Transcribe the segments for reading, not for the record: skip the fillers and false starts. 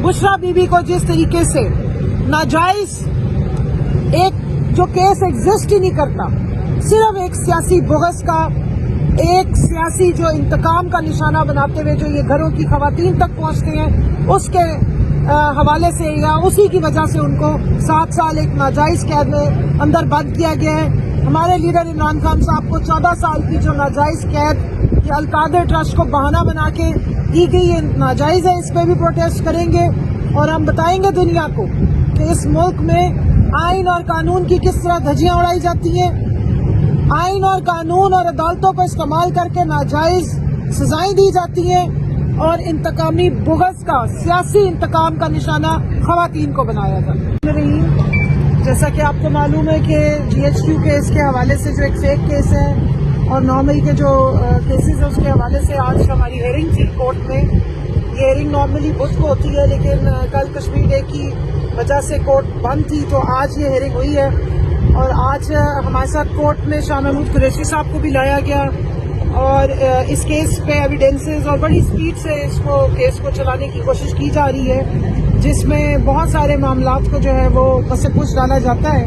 बुशरा बीबी को जिस तरीके से नाजायज एक जो केस एग्जिस्ट ही नहीं करता, सिर्फ एक सियासी बुग़्ज़ का, एक सियासी जो इंतकाम का निशाना बनाते हुए जो ये घरों की ख़वातीन तक पहुँचते हैं, उसके हवाले से या उसी की वजह से उनको 7 साल एक नाजायज़ कैद में अंदर बंद किया गया है। हमारे लीडर इमरान खान साहब को 14 साल की जो नाजायज़ कैद ये अलकादर ट्रस्ट को बहाना बना के दी गई है, नाजायज़ है। इस पर भी प्रोटेस्ट करेंगे और हम बताएंगे दुनिया को कि इस मुल्क में आइन और कानून की किस तरह धज्जियाँ उड़ाई जाती हैं। आइन और कानून और अदालतों को इस्तेमाल करके नाजायज़ सजाएं दी जाती हैं और इंतकामी बुग़्ज़ का, सियासी इंतकाम का निशाना ख़वातीन को बनाया जाता है। जैसा कि आपको मालूम है कि GHQ केस के हवाले से जो एक फेक केस है और 9 मई के जो केसेस है उसके हवाले से आज हमारी हेयरिंग थी कोर्ट में। ये हेयरिंग नॉर्मली बुध को होती है, लेकिन कल कश्मीर डे की वजह से कोर्ट बंद थी, तो आज ये हेयरिंग हुई है। और आज हमारे साथ कोर्ट में शाह महमूद कुरैशी साहब को भी लाया गया और इस केस पे एविडेंसेस और बड़ी स्पीड से इसको केस को चलाने की कोशिश की जा रही है, जिसमें बहुत सारे मामलात को जो है वो पसे पुश डाला जाता है।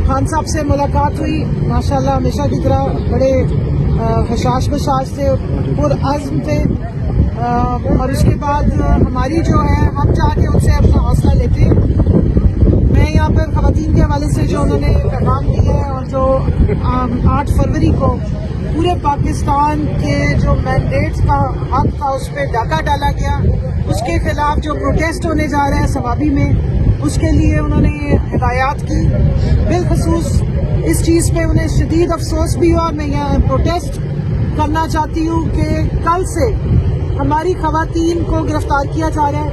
खान साहब से मुलाकात हुई, माशाल्लाह हमेशा की तरह बड़े हशाश बशाश थे, पुरअज़्म थे। और उसके बाद हमारी जो है हम जाके उनसे अपना हौसला लेते हैं। मैं यहाँ पर ख़वातीन के हवाले से जो उन्होंने पैगाम दिया है और जो 8 फरवरी को पूरे पाकिस्तान के जो मैंडेट्स का हक था उस पर डाका डाला गया, उसके खिलाफ जो प्रोटेस्ट होने जा रहे हैं सवाबी में, उसके लिए उन्होंने हिदायत की। बिलखसूस इस चीज़ पे उन्हें शदीद अफसोस भी हुआ। मैं यहाँ प्रोटेस्ट करना चाहती हूँ कि कल से हमारी ख़वातीन को गिरफ्तार किया जा रहा है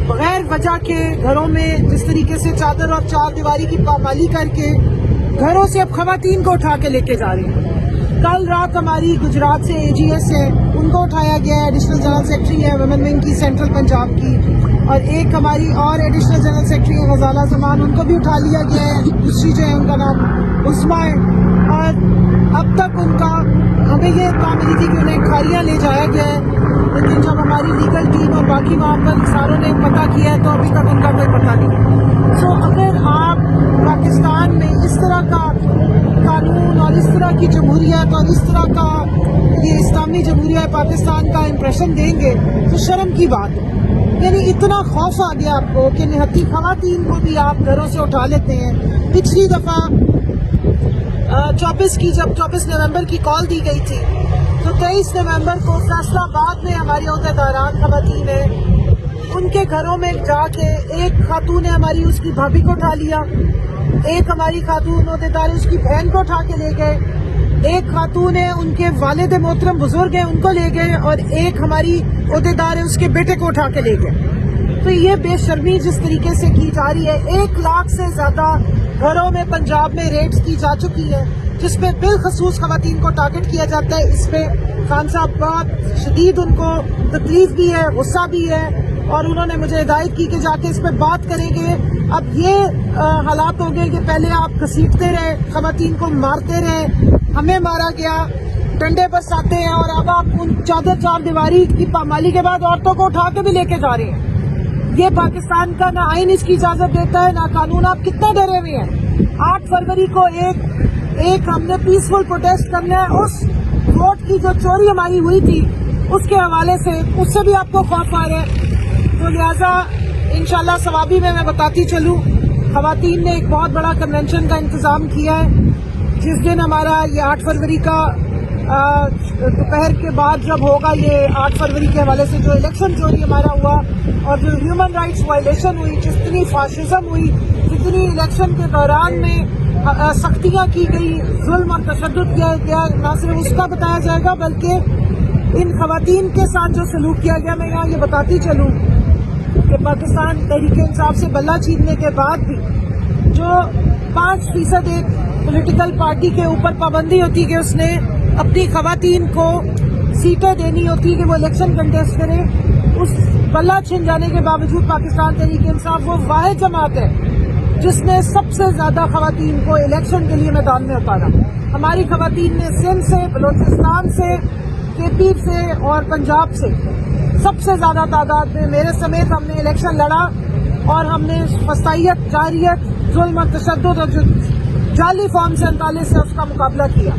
बग़ैर वजह के। घरों में जिस तरीके से चादर और चार दीवारी की पामाली करके घरों से अब ख़वातीन को उठा के लेके जा रही हैं। कल रात हमारी गुजरात से AGS है, उनको उठाया गया है। एडिशनल जनरल सेक्रेटरी है वुमेन विंग की सेंट्रल पंजाब की, और एक हमारी और एडिशनल जनरल सेक्रेटरी है गजाला जमान, उनको भी उठा लिया गया है। दूसरी जो है उनका नाम उस्मा है, और अब तक उनका हमें ये इत्तला मिली थी कि उन्हें खारियाँ ले जाया गया है, लेकिन जब हमारी लीगल टीम और बाकी वहाँ पर सारों ने पता किया है तो अभी तक उनका कोई पता नहीं। सो अगर आप पाकिस्तान में इस तरह का कानून और इस तरह की जमहूरियत और इस तरह का ये इस्लामी जमहूरिया पाकिस्तान का इम्प्रेशन देंगे तो शर्म की बात है। यानी इतना खौफ आ गया आपको कि निहत्ती ख़वातीन को भी आप घरों से उठा लेते हैं। पिछली दफ़ा 24 नवंबर की कॉल दी गई थी, तो 23 नवंबर को फैसलाबाद में हमारी अहदेदारान ख़वातीन है, उनके घरों में जाके एक खातून ने हमारी उसकी भाभी को उठा लिया, एक हमारी खातून अहदेदार उसकी बहन को उठा के ले गए, एक खातून है उनके वालिद मोहतरम बुजुर्ग हैं उनको ले गए, और एक हमारी अहदेदार है उसके बेटे को उठा के ले गए। तो ये बेशर्मी जिस तरीके से की जा रही है, 1 लाख से ज्यादा घरों में पंजाब में रेड्स की जा चुकी है, जिसमें बिलखसूस ख़वातीन को टारगेट किया जाता है। इस पे खान साहब बहुत शदीद उनको तकलीफ भी है, गुस्सा भी है, और उन्होंने मुझे हिदायत की कि जाके इस पे बात करेंगे। अब ये हालात हो गए कि पहले आप घसीटते रहे, ख़वातीन को मारते रहे, हमें मारा गया, डंडे बरसाते हैं, और अब आप उन चादर चार दीवारी की पामाली के बाद औरतों को उठा के भी लेके जा रहे हैं। ये पाकिस्तान का ना आइन इसकी इजाजत देता है ना कानून। आप कितने डरे हुए हैं? 8 फरवरी को एक हमने पीसफुल प्रोटेस्ट करना है। उस वोट की जो चोरी हमारी हुई थी उसके हवाले से, उससे भी आपको खौफ आ रहा है। तो लिहाजा इंशाल्लाह सवाबी में मैं बताती चलूँ, ख़वातीन ने एक बहुत बड़ा कन्वेंशन का इंतज़ाम किया है, जिस दिन हमारा ये 8 फरवरी का दोपहर के बाद जब होगा, ये 8 फरवरी के हवाले से जो इलेक्शन चोरी हमारा हुआ और जो ह्यूमन राइट्स वायलेशन हुई, जितनी फाशिज्म हुई, जितनी इलेक्शन के दौरान में सख्तियाँ की गई, जुल्म और तशद्दुद किया गया, न सिर्फ उसका बताया जाएगा बल्कि इन ख़वातीन के साथ जो सलूक किया गया। मैं यहाँ ये बताती चलूँ कि पाकिस्तान तहरीक इंसाफ से बल्ला छीनने के बाद भी जो 5% एक पॉलिटिकल पार्टी के ऊपर पाबंदी होती कि उसने अपनी ख़वातीन को सीटें देनी होती कि वो इलेक्शन कंटेस्ट करे, उस बल्ला छिन जाने के बावजूद पाकिस्तान तहरीक इंसाफ वो वाहिद जमात है जिसने सबसे ज्यादा ख़वातीन को इलेक्शन के लिए मैदान में उतारा। हमारी ख़वातीन ने सिंध से, बलोचिस्तान से, KP से और पंजाब से सबसे ज्यादा तादाद में मेरे समेत हमने इलेक्शन लड़ा और हमने फसाइयत, जारियत, जुल्म, तशद्दुद और जो जाली फॉर्म 47 से उसका मुकाबला किया।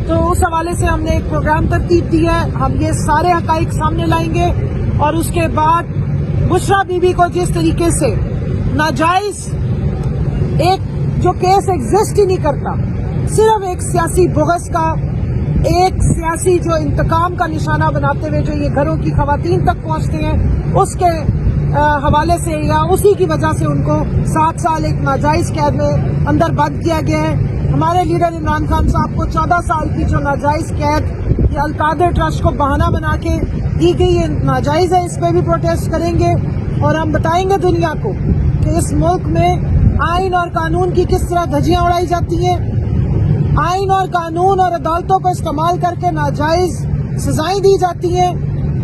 तो उस हवाले से हमने एक प्रोग्राम तरतीब दी है। हम ये सारे हकाइक सामने लाएंगे और उसके बाद बुशरा बीबी को जिस तरीके से नाजायज एक जो केस एग्जिस्ट ही नहीं करता, सिर्फ एक सियासी बुग़्ज़ का, एक सियासी जो इंतकाम का निशाना बनाते हुए जो ये घरों की खवातीन तक पहुंचते हैं, उसके हवाले से या उसी की वजह से उनको 7 साल एक नाजायज कैद में अंदर बंद किया गया है। हमारे लीडर इमरान खान साहब को 14 साल की जो नाजायज कैद ये अलकादर ट्रस्ट को बहाना बना के दी गई, ये नाजायज है, इस पर भी प्रोटेस्ट करेंगे और हम बताएंगे दुनिया को कि इस मुल्क में आइन और कानून की किस तरह धज्जियां उड़ाई जाती हैं। आइन और कानून और अदालतों को इस्तेमाल करके नाजायज सजाएं दी जाती हैं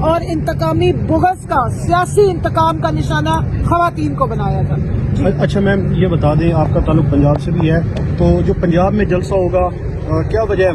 और इंतकामी बुग़्ज़ का, सियासी इंतकाम का निशाना खवातीन को बनाया जाता है। अच्छा मैम, ये बता दें, आपका ताल्लुक पंजाब से भी है, तो जो पंजाब में जलसा होगा क्या वजह है?